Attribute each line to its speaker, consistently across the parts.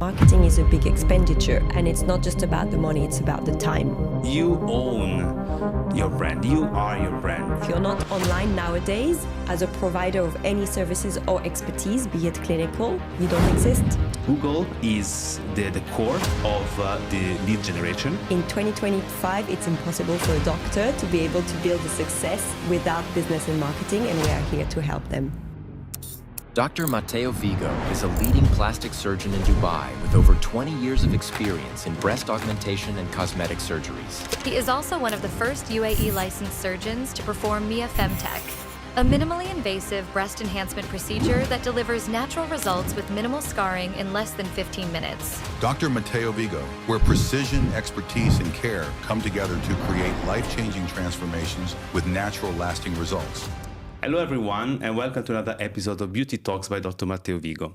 Speaker 1: Marketing is a big expenditure, and it's not just about the money, it's about the time.
Speaker 2: You own your brand. You are your brand.
Speaker 1: If you're not online nowadays, as a provider of any services or expertise, be it clinical, you don't exist.
Speaker 2: Google is the core of the lead generation.
Speaker 1: In 2025, it's impossible for a doctor to be able to build a success without business and marketing, and we are here to help them.
Speaker 3: Dr. Matteo Vigo is a leading plastic surgeon in Dubai with over 20 years of experience in breast augmentation and cosmetic surgeries.
Speaker 4: He is also one of the first UAE licensed surgeons to perform Mia Femtech, a minimally invasive breast enhancement procedure that delivers natural results with minimal scarring in less than 15 minutes.
Speaker 5: Dr. Matteo Vigo, where precision, expertise, and care come together to create life-changing transformations with natural, lasting results.
Speaker 2: Hello everyone, and welcome to another episode of Beauty Talks by Dr. Matteo Vigo.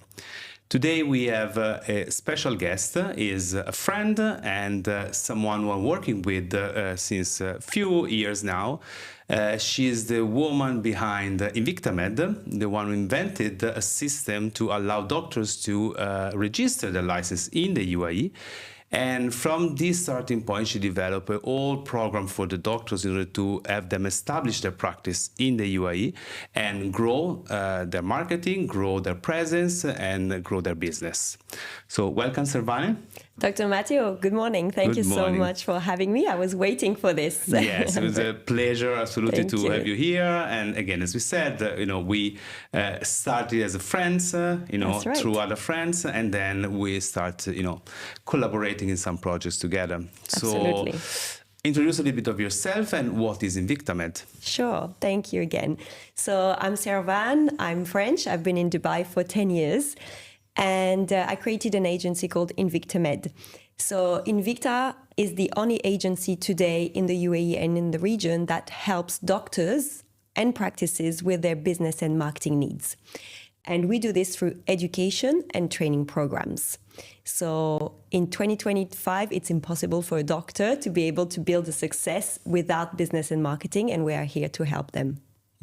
Speaker 2: Today we have a special guest, is a friend and someone who I'm working with since a few years now. She is the woman behind InvictaMed, the one who invented a system to allow doctors to register their license in the UAE. And from this starting point, she developed a whole program for the doctors in order to have them establish their practice in the UAE and grow their marketing, grow their presence, and grow their business. So welcome, Servane.
Speaker 1: Dr. Matteo, good morning. Thank you so much for having me. I was waiting for this.
Speaker 2: Yes, it was a pleasure, absolutely, to have you here. And again, as we said, we started as friends,
Speaker 1: right.
Speaker 2: through other friends, and then we start, collaborating in some projects together.
Speaker 1: Absolutely.
Speaker 2: So introduce a little bit of yourself and what is InvictaMed.
Speaker 1: Sure. Thank you again. So I'm Servane. I'm French. I've been in Dubai for 10 years. And I created an agency called InvictaMed. So Invicta is the only agency today in the UAE and in the region that helps doctors and practices with their business and marketing needs. And we do this through education and training programs. So in 2025, it's impossible for a doctor to be able to build a success without business and marketing, and we are here to help them.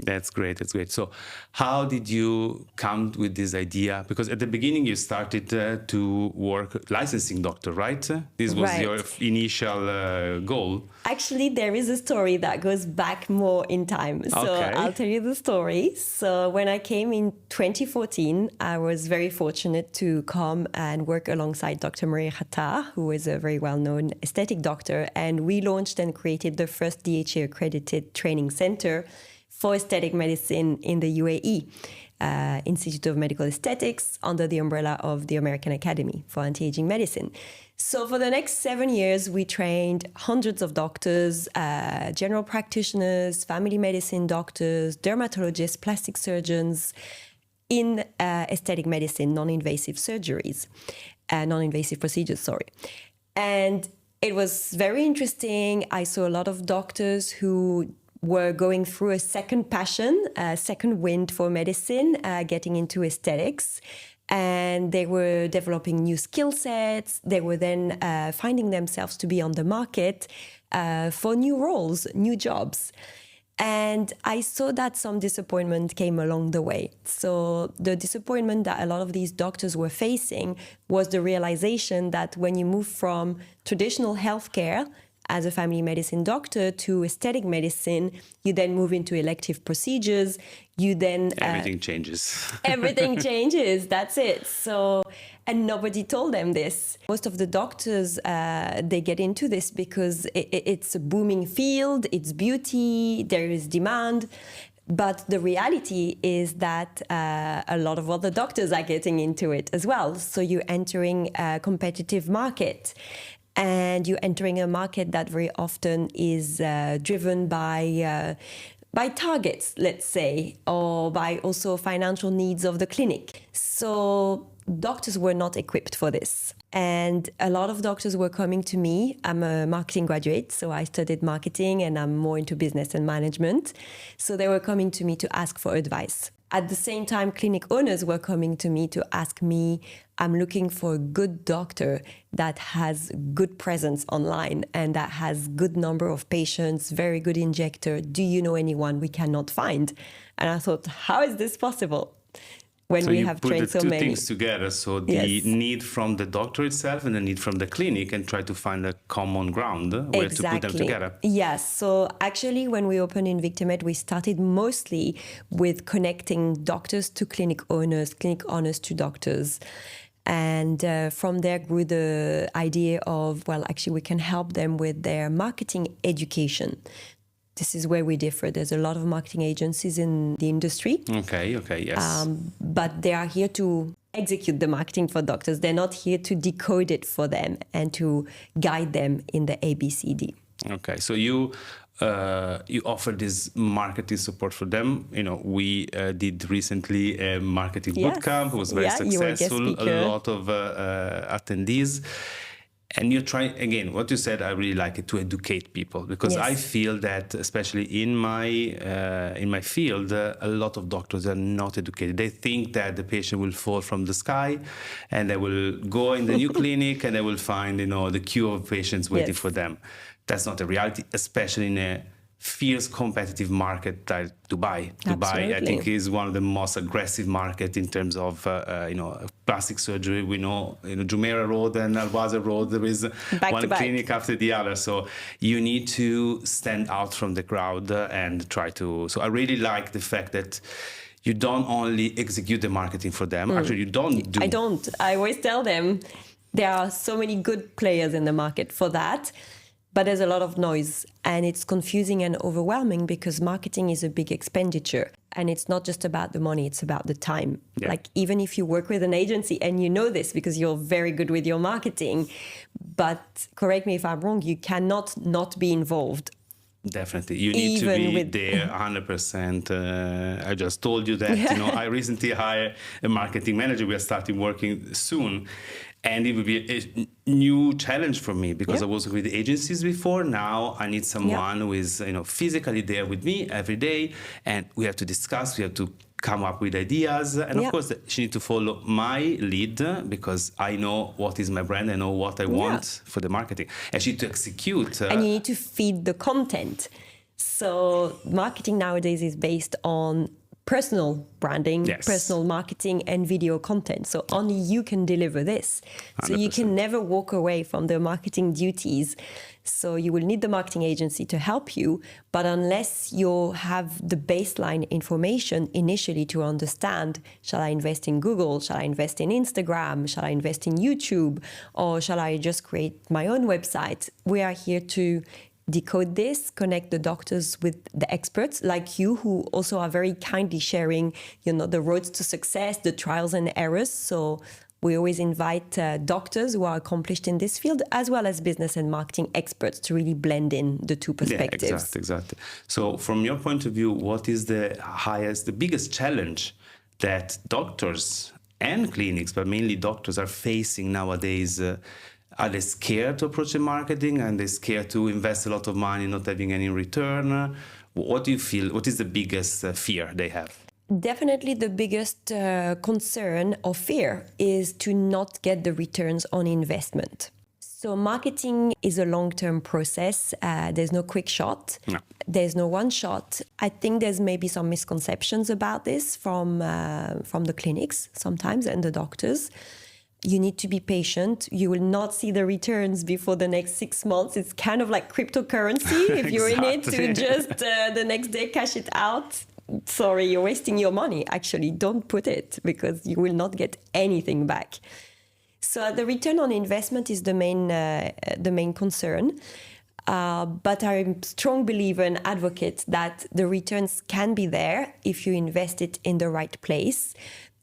Speaker 2: That's great. That's great. So how did you come with this idea? Because at the beginning you started to work licensing doctor, right? This was your initial goal.
Speaker 1: Actually, there is a story that goes back more in time. So I'll tell you the story. So when I came in 2014, I was very fortunate to come and work alongside Dr. Maria Khattar, who is a very well-known aesthetic doctor. And we launched and created the first DHA accredited training center for aesthetic medicine in the UAE, Institute of Medical Aesthetics, under the umbrella of the American Academy for Anti-Aging Medicine. So for the next 7 years, we trained hundreds of doctors, general practitioners, family medicine doctors, dermatologists, plastic surgeons in aesthetic medicine, non-invasive surgeries, non-invasive procedures, And it was very interesting. I saw a lot of doctors who were going through a second passion, a second wind for medicine, getting into aesthetics. And they were developing new skill sets. They were then finding themselves to be on the market for new roles, new jobs. And I saw that some disappointment came along the way. So the disappointment that a lot of these doctors were facing was the realization that when you move from traditional healthcare as a family medicine doctor to aesthetic medicine, you then move into elective procedures. You then
Speaker 2: everything changes.
Speaker 1: Everything changes. That's it. So, and nobody told them this. Most of the doctors they get into this because it's a booming field. It's beauty. There is demand. But the reality is that a lot of other doctors are getting into it as well. So you're entering a competitive market. And you're entering a market that very often is driven by targets, let's say, or by also financial needs of the clinic. So doctors were not equipped for this. And a lot of doctors were coming to me. I'm a marketing graduate, so I studied marketing and I'm more into business and management. So they were coming to me to ask for advice. At the same time, clinic owners were coming to me to ask me, I'm looking for a good doctor that has good presence online and that has good number of patients, very good injector. Do you know anyone we cannot find? And I thought, how is this possible? when we have trained so many.
Speaker 2: So you put the two things together, so the need from the doctor itself and the need from the clinic, and try to find a common ground where to put them together.
Speaker 1: Yes, so actually when we opened InvictaMed, we started mostly with connecting doctors to clinic owners to doctors. And from there grew the idea of, well, actually we can help them with their marketing education. This is where we differ. There's a lot of marketing agencies in the industry.
Speaker 2: Okay, yes.
Speaker 1: But they are here to execute the marketing for doctors. They're not here to decode it for them and to guide them in the ABCD.
Speaker 2: Okay, so you offer this marketing support for them. You know, we did recently a marketing bootcamp. It was very successful. A lot of attendees. And you're trying, again, what you said, I really like it, to educate people, because I feel that, especially in my field, a lot of doctors are not educated. They think that the patient will fall from the sky, and they will go in the new clinic, and they will find, the queue of patients waiting for them. That's not a reality, especially in a fierce competitive market like Dubai. Dubai, I think, is one of the most aggressive markets in terms of, plastic surgery. We know, Jumeirah Road and Al-Wazir Road, there is one clinic after the other. So you need to stand out from the crowd and try to. So I really like the fact that you don't only execute the marketing for them. Actually, you don't do.
Speaker 1: I don't. I always tell them there are so many good players in the market for that. But there's a lot of noise, and it's confusing and overwhelming because marketing is a big expenditure, and it's not just about the money, it's about the time. Yeah. Like, even if you work with an agency, and you know this because you're very good with your marketing, but correct me if I'm wrong, you cannot not be involved.
Speaker 2: Definitely. You need to be there 100%. I just told you that, I recently hired a marketing manager. We are starting working soon. And it will be a new challenge for me because I was with agencies before. Now I need someone who is, physically there with me every day, and we have to discuss. We have to come up with ideas, and of course she needs to follow my lead because I know what is my brand. I know what I want for the marketing, and she needs to execute.
Speaker 1: And you need to feed the content. So marketing nowadays is based on personal branding, personal marketing, and video content. So only you can deliver this. So 100%. You can never walk away from the marketing duties. So you will need the marketing agency to help you. But unless you have the baseline information initially to understand, shall I invest in Google? Shall I invest in Instagram? Shall I invest in YouTube? Or shall I just create my own website? We are here to decode this, connect the doctors with the experts like you, who also are very kindly sharing, the roads to success, the trials and errors. So we always invite doctors who are accomplished in this field, as well as business and marketing experts, to really blend in the two perspectives.
Speaker 2: Yeah, exactly. So from your point of view, what is the biggest challenge that doctors and clinics, but mainly doctors, are facing nowadays? Are they scared to approach the marketing, and they scared to invest a lot of money not having any return? What do you feel? What is the biggest fear they have?
Speaker 1: Definitely the biggest concern or fear is to not get the returns on investment. So marketing is a long-term process. There's no quick shot. No. There's no one shot. I think there's maybe some misconceptions about this from the clinics sometimes and the doctors. You need to be patient. You will not see the returns before the next 6 months. It's kind of like cryptocurrency. If you're in it to just the next day cash it out, sorry, you're wasting your money. Actually, don't put it, because you will not get anything back. So the return on investment is the main concern. But I'm a strong believer and advocate that the returns can be there if you invest it in the right place.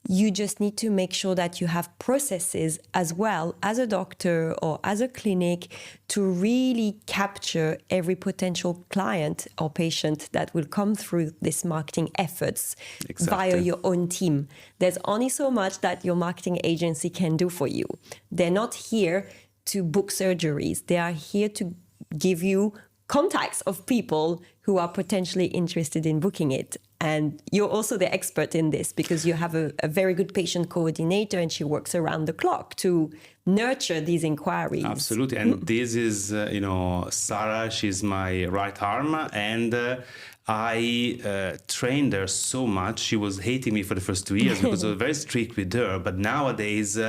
Speaker 1: You just need to make sure that you have processes as well as a doctor or as a clinic to really capture every potential client or patient that will come through this marketing efforts via your own team. There's only so much that your marketing agency can do for you. They're not here to book surgeries. They are here to give you contacts of people who are potentially interested in booking it. And you're also the expert in this because you have a very good patient coordinator, and she works around the clock to nurture these inquiries.
Speaker 2: Absolutely. And this is, Sarah, she's my right arm. And I trained her so much. She was hating me for the first 2 years because I was very strict with her. But nowadays,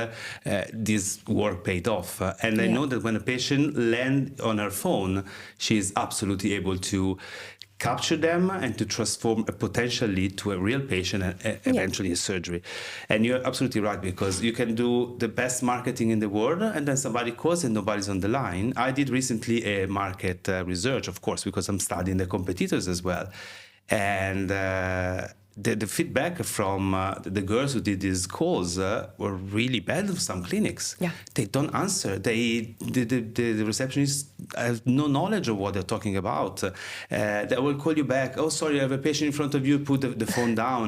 Speaker 2: this work paid off. And I know that when a patient lands on her phone, she is absolutely able to capture them and to transform a potential lead to a real patient and eventually a surgery. And you're absolutely right, because you can do the best marketing in the world and then somebody calls and nobody's on the line. I did recently a market research, of course, because I'm studying the competitors as well. And the feedback from the girls who did these calls were really bad for some clinics. Yeah. They don't answer. The receptionists have no knowledge of what they're talking about. They will call you back. Oh, sorry, I have a patient in front of you. Put the phone down.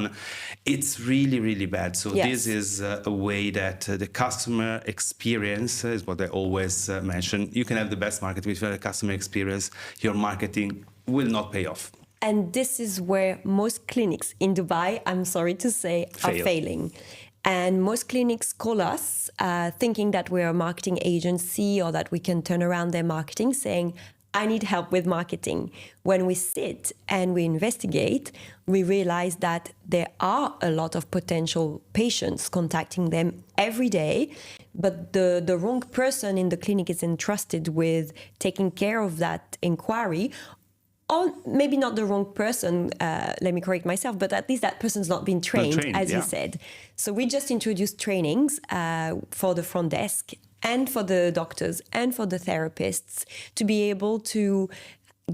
Speaker 2: It's really, really bad. So this is a way that the customer experience is what I always mention. You can have the best marketing with the customer experience. Your marketing will not pay off.
Speaker 1: And this is where most clinics in Dubai, I'm sorry to say, are failing. And most clinics call us thinking that we're a marketing agency or that we can turn around their marketing, saying, I need help with marketing. When we sit and we investigate, we realize that there are a lot of potential patients contacting them every day, but the wrong person in the clinic is entrusted with taking care of that inquiry. Or maybe not the wrong person, let me correct myself, but at least that person's not been trained, as you said. So we just introduced trainings for the front desk and for the doctors and for the therapists to be able to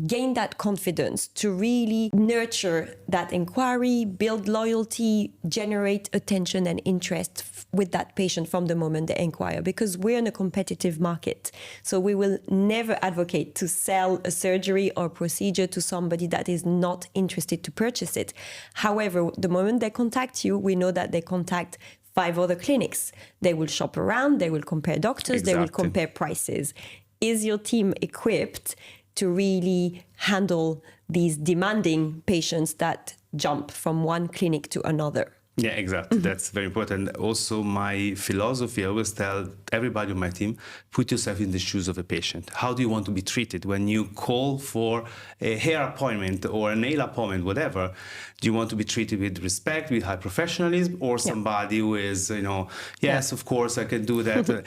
Speaker 1: gain that confidence, to really nurture that inquiry, build loyalty, generate attention and interest with that patient from the moment they inquire, because we're in a competitive market. So we will never advocate to sell a surgery or procedure to somebody that is not interested to purchase it. However, the moment they contact you, we know that they contact 5 other clinics. They will shop around, they will compare doctors, they will compare prices. Is your team equipped to really handle these demanding patients that jump from one clinic to another?
Speaker 2: Yeah, exactly. That's very important. Also, my philosophy, I always tell everybody on my team, put yourself in the shoes of a patient. How do you want to be treated? When you call for a hair appointment or a nail appointment, whatever, do you want to be treated with respect, with high professionalism, or somebody who is, yes, of course, I can do that.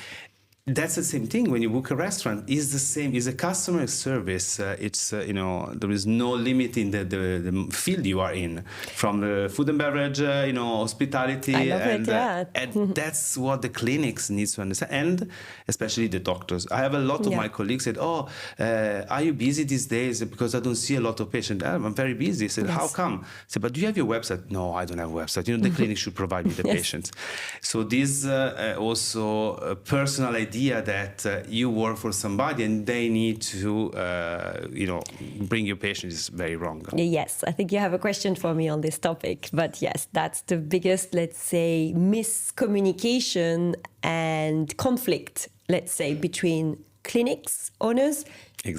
Speaker 2: That's the same thing when you book a restaurant. It's the same. It's a customer service. There is no limit in the field you are in, from the food and beverage, hospitality.
Speaker 1: I love
Speaker 2: and that's what the clinics need to understand, and especially the doctors. I have a lot of my colleagues said, are you busy these days? Because I don't see a lot of patients. I'm very busy. I said, how come? I said, but do you have your website? No, I don't have a website. The clinic should provide me the patients. So this also a personal idea that you work for somebody and they need to, bring your patients is very wrong.
Speaker 1: Yes, I think you have a question for me on this topic. But yes, that's the biggest, let's say, miscommunication and conflict, let's say, between clinics owners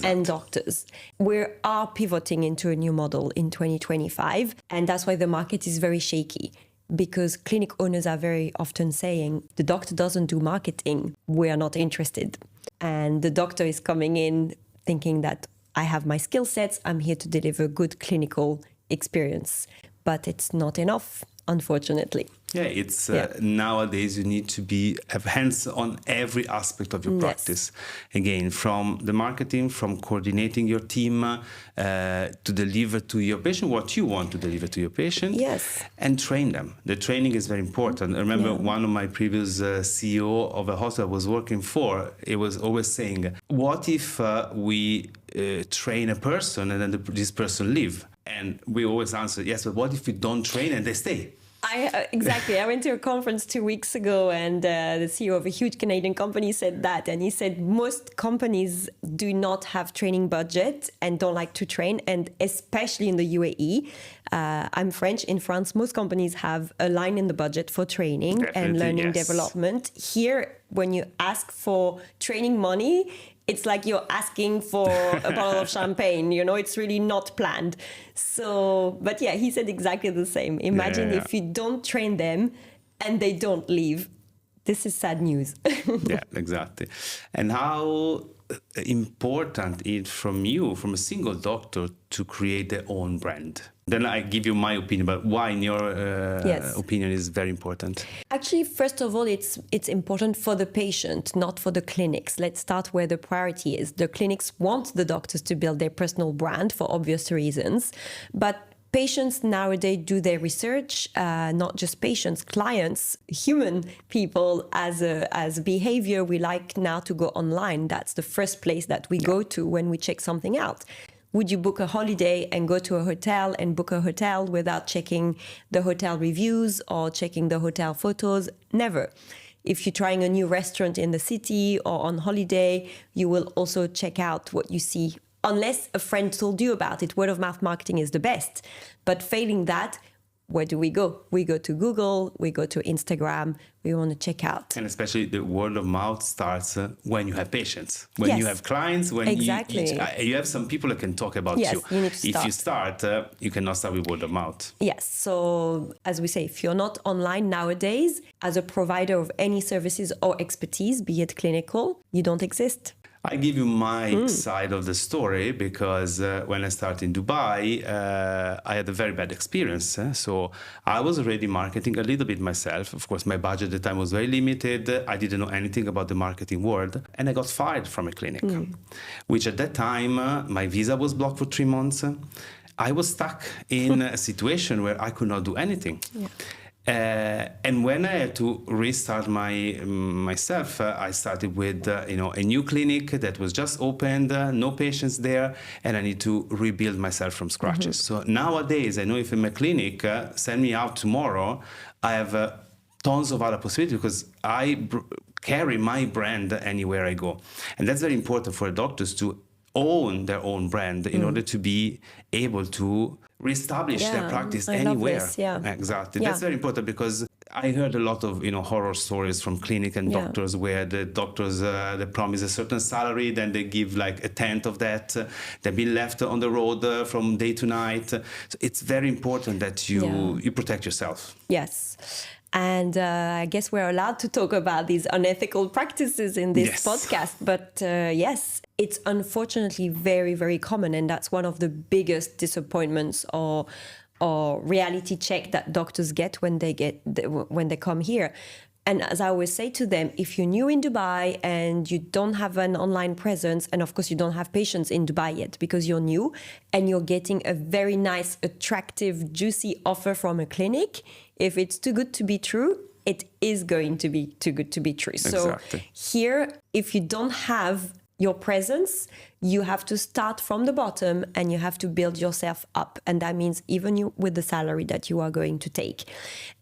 Speaker 1: and doctors. We are pivoting into a new model in 2025, and that's why the market is very shaky. Because clinic owners are very often saying, the doctor doesn't do marketing, we are not interested. And the doctor is coming in thinking that I have my skill sets, I'm here to deliver good clinical experience. But it's not enough, unfortunately.
Speaker 2: Yeah, it's nowadays you need to have hands on every aspect of your practice. Again, from the marketing, from coordinating your team to deliver to your patient what you want to deliver to your patient.
Speaker 1: Yes.
Speaker 2: And train them. The training is very important. I remember one of my previous CEO of a hospital I was working for, it was always saying, what if we train a person and then this person leave? And we always answer, yes, but what if we don't train and they stay?
Speaker 1: Exactly. I went to a conference 2 weeks ago and the CEO of a huge Canadian company said that. And he said most companies do not have training budget and don't like to train. And especially in the UAE, I'm French. In France, most companies have a line in the budget for training and learning development. Here, when you ask for training money, it's like you're asking for a bottle of champagne, it's really not planned. So, but yeah, he said exactly the same. Imagine if you don't train them and they don't leave. this is sad news.
Speaker 2: Yeah, exactly. And how important it from you, from a single doctor, to create their own brand? Then I give you my opinion, but why, in your opinion, is very important?
Speaker 1: Actually, first of all, it's important for the patient, not for the clinics. Let's start where the priority is. The clinics want the doctors to build their personal brand for obvious reasons, but patients nowadays do their research, not just patients, clients, human people as behavior. We like now to go online. That's the first place that we go to when we check something out. Would you book a holiday and go to a hotel and book a hotel without checking the hotel reviews or checking the hotel photos? Never. If you're trying a new restaurant in the city or on holiday, you will also check out what you see, unless a friend told you about it. Word of mouth marketing is the best. But failing that, where do we go? We go to Google, we go to Instagram, we want to check out.
Speaker 2: And especially the word of mouth starts when you have patients, when you have clients, when you have some people that can talk about you.
Speaker 1: You need to start.
Speaker 2: If you start, you cannot start with word of mouth.
Speaker 1: Yes. So as we say, if you're not online nowadays, as a provider of any services or expertise, be it clinical, you don't exist.
Speaker 2: I give you my side of the story because when I started in Dubai, I had a very bad experience. So I was already marketing a little bit myself. Of course, my budget at the time was very limited. I didn't know anything about the marketing world. And I got fired from a clinic, which at that time, my visa was blocked for 3 months. I was stuck in a situation where I could not do anything. Yeah. And when I had to restart myself, I started with a new clinic that was just opened, no patients there, and I need to rebuild myself from scratches. So nowadays, I know if in a clinic send me out tomorrow, I have tons of other possibilities because I carry my brand anywhere I go, and that's very important for doctors to own their own brand in order to be able to reestablish their practice anywhere. Exactly. That's very important because I heard a lot of horror stories from clinic and doctors where the doctors they promise a certain salary, then they give like a tenth of that. They've been left on the road from day to night. So it's very important that you protect yourself.
Speaker 1: Yes. And I guess we're allowed to talk about these unethical practices in this podcast. But yes, it's unfortunately very, very common. And that's one of the biggest disappointments or reality check that doctors get when they come here. And as I always say to them, if you're new in Dubai and you don't have an online presence, and of course you don't have patients in Dubai yet because you're new and you're getting a very nice, attractive, juicy offer from a clinic, if it's too good to be true, it is going to be too good to be true.
Speaker 2: Exactly.
Speaker 1: So here, if you don't have your presence, you have to start from the bottom and you have to build yourself up. And that means even you with the salary that you are going to take.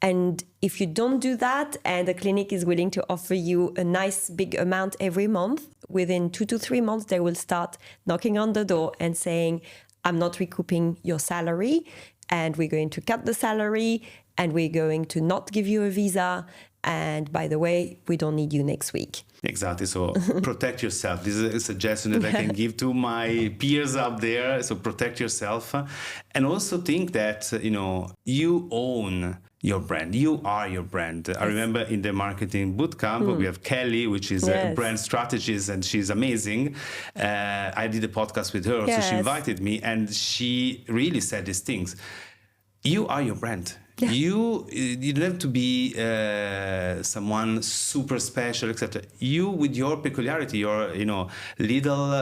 Speaker 1: And if you don't do that and the clinic is willing to offer you a nice big amount every month, within 2 to 3 months, they will start knocking on the door and saying, I'm not recouping your salary and we're going to cut the salary and we're going to not give you a visa. And by the way, we don't need you next week.
Speaker 2: Exactly. So protect yourself. This is a suggestion that I can give to my peers out there. So protect yourself. And also think that, you own your brand. You are your brand. Yes. I remember in the marketing bootcamp, we have Kelly, which is a brand strategist, and she's amazing. I did a podcast with her. So she invited me and she really said these things. You are your brand. Yeah. You don't have to be someone super special, etc. You, with your peculiarity, your little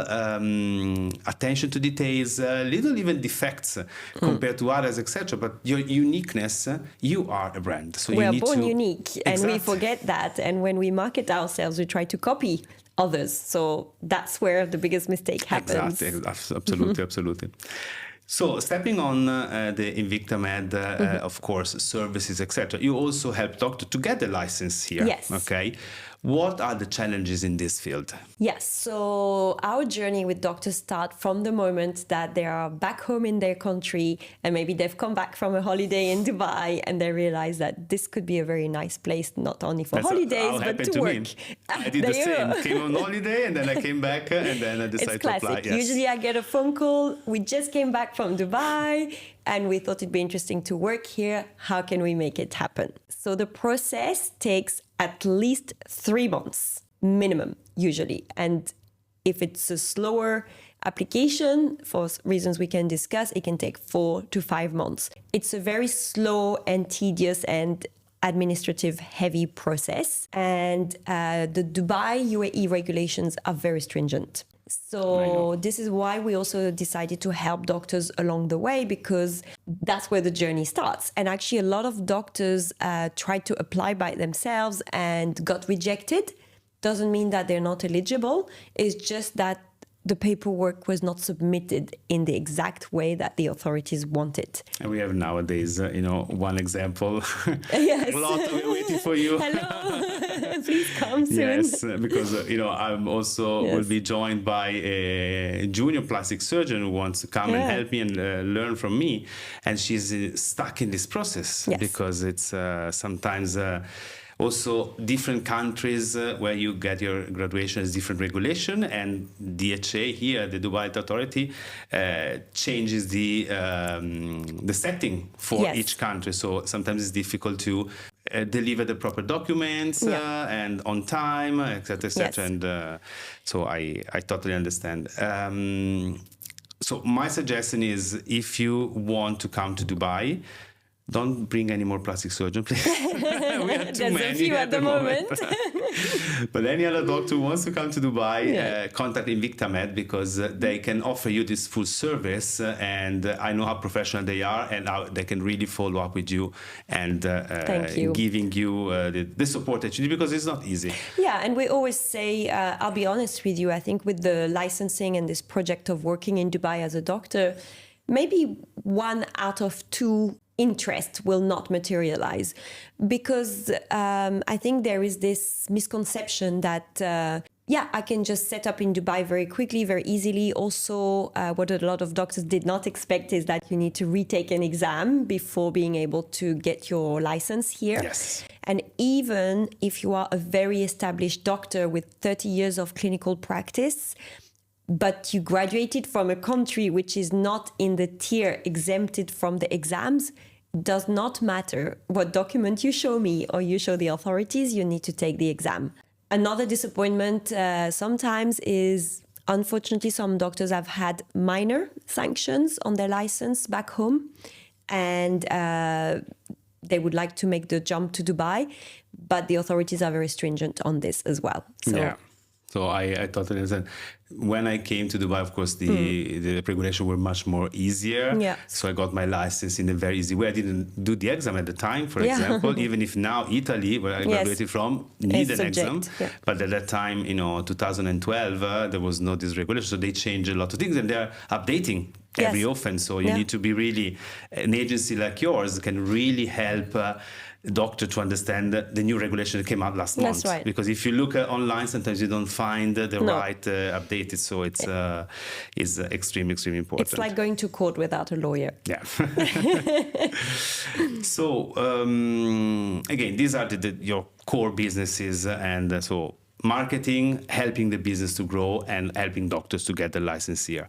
Speaker 2: attention to details, little even defects compared to others, etc. But your uniqueness, you are a brand. So
Speaker 1: we are born unique, and we forget that. And when we market ourselves, we try to copy others. So that's where the biggest mistake happens.
Speaker 2: Exactly. Absolutely, absolutely. So stepping on the InvictaMed, of course, services, etc., you also help doctors to get the license here.
Speaker 1: Yes.
Speaker 2: Okay. What are the challenges in this field?
Speaker 1: Yes. So our journey with doctors starts from the moment that they are back home in their country and maybe they've come back from a holiday in Dubai and they realize that this could be a very nice place, not only for holidays, but to work.
Speaker 2: I did the same. Came on holiday and then I came back and then I decided to apply.
Speaker 1: Yes. Usually I get a phone call. We just came back from Dubai. and we thought it'd be interesting to work here. How can we make it happen? So the process takes at least 3 months minimum, usually. And if it's a slower application, for reasons we can discuss, it can take 4 to 5 months. It's a very slow and tedious and administrative heavy process. And the Dubai UAE regulations are very stringent. So this is why we also decided to help doctors along the way, because that's where the journey starts. And actually a lot of doctors tried to apply by themselves and got rejected. Doesn't mean that they're not eligible. It's just that the paperwork was not submitted in the exact way that the authorities wanted.
Speaker 2: And we have nowadays, one example.
Speaker 1: Yes.
Speaker 2: A lot waiting for you.
Speaker 1: Hello, please come soon.
Speaker 2: Yes, because, I'm also will be joined by a junior plastic surgeon who wants to come and help me and learn from me. And she's stuck in this process because it's sometimes... also, different countries where you get your graduation is different regulation, and DHA here, the Dubai Authority, changes the setting for each country. So sometimes it's difficult to deliver the proper documents and on time, etc., etc. Yes. And so I totally understand. So my suggestion is, if you want to come to Dubai, don't bring any more plastic surgeons, please. We have too many
Speaker 1: a few at the moment.
Speaker 2: But any other doctor who wants to come to Dubai, contact InvictaMed, because they can offer you this full service. And I know how professional they are, and how they can really follow up with you and giving you the support that you need, because it's not easy.
Speaker 1: Yeah, and we always say, I'll be honest with you, I think with the licensing and this project of working in Dubai as a doctor, maybe 1 out of 2 interest will not materialize, because I think there is this misconception that I can just set up in Dubai very quickly, very easily. Also, what a lot of doctors did not expect is that you need to retake an exam before being able to get your license here.
Speaker 2: Yes.
Speaker 1: And even if you are a very established doctor with 30 years of clinical practice, but you graduated from a country which is not in the tier exempted from the exams, does not matter what document you show me or you show the authorities, you need to take the exam. Another disappointment sometimes is, unfortunately, some doctors have had minor sanctions on their license back home, and they would like to make the jump to Dubai, but the authorities are very stringent on this as well.
Speaker 2: So I totally understand. When I came to Dubai, of course, the regulations were much more easier. Yeah. So I got my license in a very easy way. I didn't do the exam at the time, for example, even if now Italy, where I graduated from, need an exam. Yeah. But at that time, 2012, there was no this regulation. So they changed a lot of things, and they're updating every often. So you need to be really, an agency like yours can really help doctor to understand the new regulation that came out last month.
Speaker 1: Right.
Speaker 2: Because if you look online, sometimes you don't find the right updated. So it's extremely, extremely important.
Speaker 1: It's like going to court without a lawyer.
Speaker 2: Yeah. So again, these are your core businesses, and so marketing, helping the business to grow, and helping doctors to get the license here.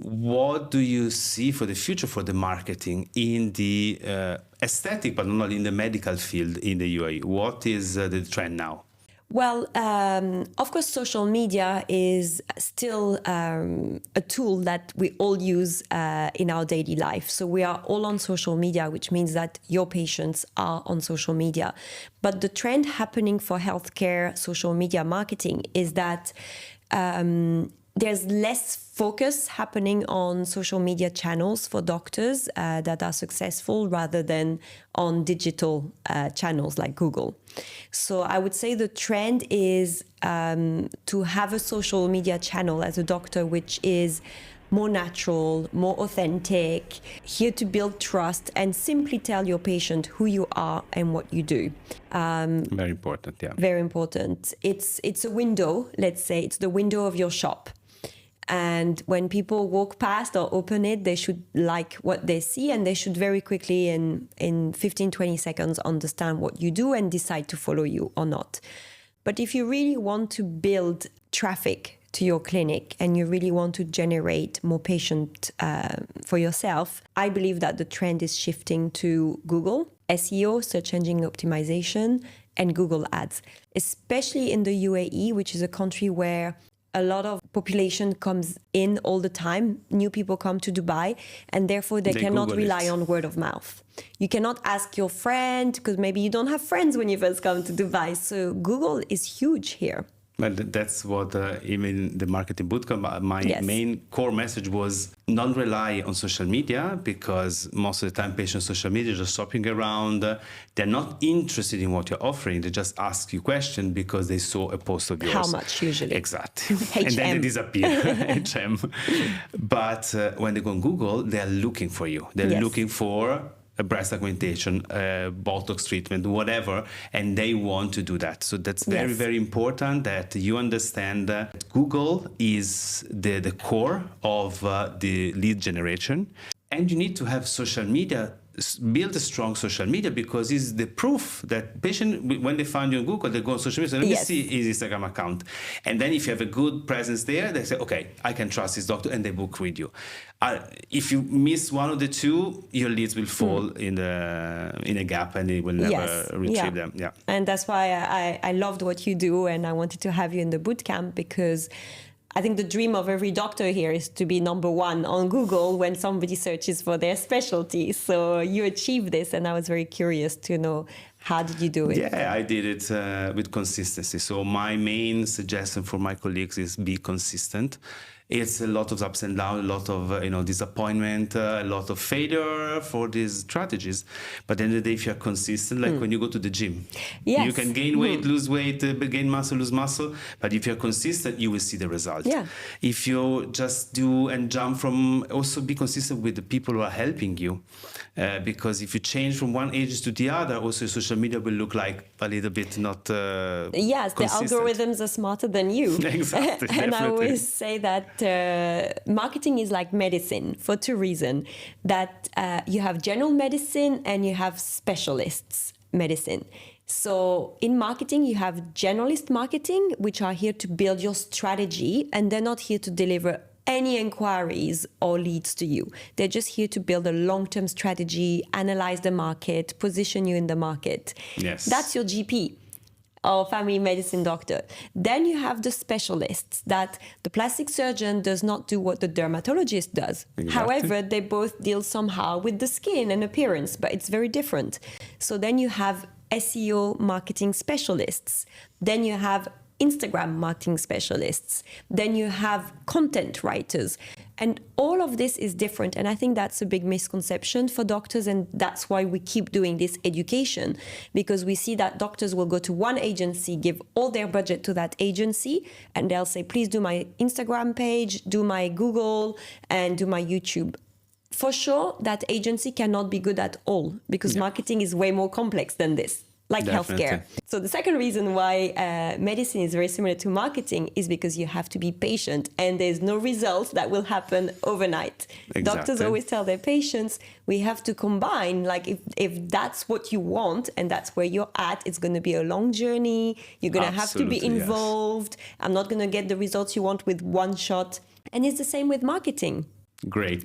Speaker 2: What do you see for the future for the marketing in the aesthetic, but not only in the medical field in the UAE? What is the trend now?
Speaker 1: Well, of course, social media is still a tool that we all use in our daily life. So we are all on social media, which means that your patients are on social media. But the trend happening for healthcare social media marketing is that there's less focus happening on social media channels for doctors that are successful, rather than on digital channels like Google. So I would say the trend is to have a social media channel as a doctor which is more natural, more authentic, here to build trust and simply tell your patient who you are and what you do.
Speaker 2: Very important, yeah.
Speaker 1: Very important. It's a window, let's say, it's the window of your shop. And when people walk past or open it, they should like what they see, and they should very quickly, in 15, 20 seconds, understand what you do and decide to follow you or not. But if you really want to build traffic to your clinic and you really want to generate more patients for yourself, I believe that the trend is shifting to Google, SEO, search engine optimization, and Google Ads, especially in the UAE, which is a country where a lot of population comes in all the time. New people come to Dubai, and therefore they cannot
Speaker 2: Google
Speaker 1: rely
Speaker 2: it.
Speaker 1: on word of mouth. You cannot ask your friend because maybe you don't have friends when you first come to Dubai. So Google is huge here.
Speaker 2: But that's what even the marketing bootcamp, my main core message was not rely on social media, because most of the time patients on social media are just shopping around. They're not interested in what you're offering. They just ask you questions because they saw a post of yours.
Speaker 1: How much usually?
Speaker 2: Exactly. And then they disappear. HM. But when they go on Google, they're looking for you. They're looking for a breast augmentation, Botox treatment, whatever, and they want to do that. So that's very, very important that you understand that Google is the core of the lead generation. And you need to have social media, build a strong social media, because it's the proof that patient, when they find you on Google, they go on social media, so let me see his Instagram account. And then if you have a good presence there, they say, okay, I can trust this doctor, and they book with you. If you miss one of the two, your leads will fall in a gap, and they will never retrieve them. Yeah.
Speaker 1: And that's why I loved what you do, and I wanted to have you in the bootcamp, because I think the dream of every doctor here is to be number one on Google when somebody searches for their specialty. So you achieved this, and I was very curious to know, how did you do it?
Speaker 2: Yeah, I did it with consistency. So my main suggestion for my colleagues is be consistent. It's a lot of ups and downs, a lot of disappointment, a lot of failure for these strategies. But at the end of the day, if you're consistent, like when you go to the gym, you can gain weight, lose weight, gain muscle, lose muscle. But if you're consistent, you will see the result.
Speaker 1: Yeah.
Speaker 2: If you just do and jump from, also be consistent with the people who are helping you. Because if you change from one age to the other, also social media will look like a little bit not
Speaker 1: Yes,
Speaker 2: consistent.
Speaker 1: The algorithms are smarter than you.
Speaker 2: Exactly.
Speaker 1: And I always say that marketing is like medicine for two reasons. That you have general medicine and you have specialists medicine. So in marketing, you have generalist marketing, which are here to build your strategy, and they're not here to deliver any inquiries or leads to you. They're just here to build a long-term strategy, analyze the market, position you in the market.
Speaker 2: Yes.
Speaker 1: That's your GP or family medicine doctor. Then you have the specialists, that the plastic surgeon does not do what the dermatologist does.
Speaker 2: Exactly.
Speaker 1: However, they both deal somehow with the skin and appearance, but it's very different. So then you have SEO marketing specialists. Then you have Instagram marketing specialists. Then you have content writers. And all of this is different. And I think that's a big misconception for doctors. And that's why we keep doing this education, because we see that doctors will go to one agency, give all their budget to that agency, and they'll say, please do my Instagram page, do my Google, and do my YouTube. For sure, that agency cannot be good at all, because marketing is way more complex than this. Like healthcare. So the second reason why medicine is very similar to marketing is because you have to be patient, and there's no result that will happen overnight.
Speaker 2: Exactly.
Speaker 1: Doctors always tell their patients, we have to combine, like if that's what you want and that's where you're at, it's going to be a long journey. You're going to have to be involved. Yes. I'm not going to get the results you want with one shot. And it's the same with marketing.
Speaker 2: Great.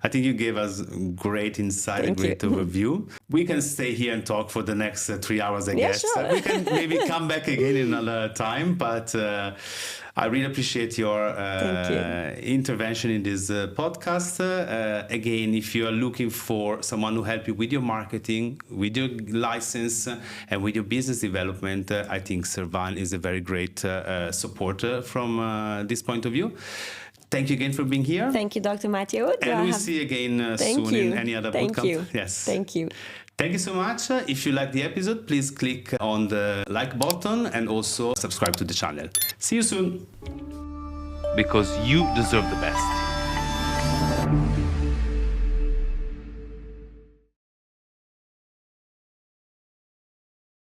Speaker 2: I think you gave us great insight and great overview. We can stay here and talk for the next 3 hours, I guess.
Speaker 1: Sure.
Speaker 2: We can maybe come back again in another time, but I really appreciate your intervention in this podcast. Again, if you are looking for someone who help you with your marketing, with your license, and with your business development, I think Servane is a very great supporter from this point of view. Thank you again for being here.
Speaker 1: Thank you, Dr. Matteo.
Speaker 2: And we'll see you again soon in any other bootcamp.
Speaker 1: Thank you.
Speaker 2: Yes.
Speaker 1: Thank you.
Speaker 2: Thank you so much. If you like the episode, please click on the like button and also subscribe to the channel. See you soon. Because you deserve the best.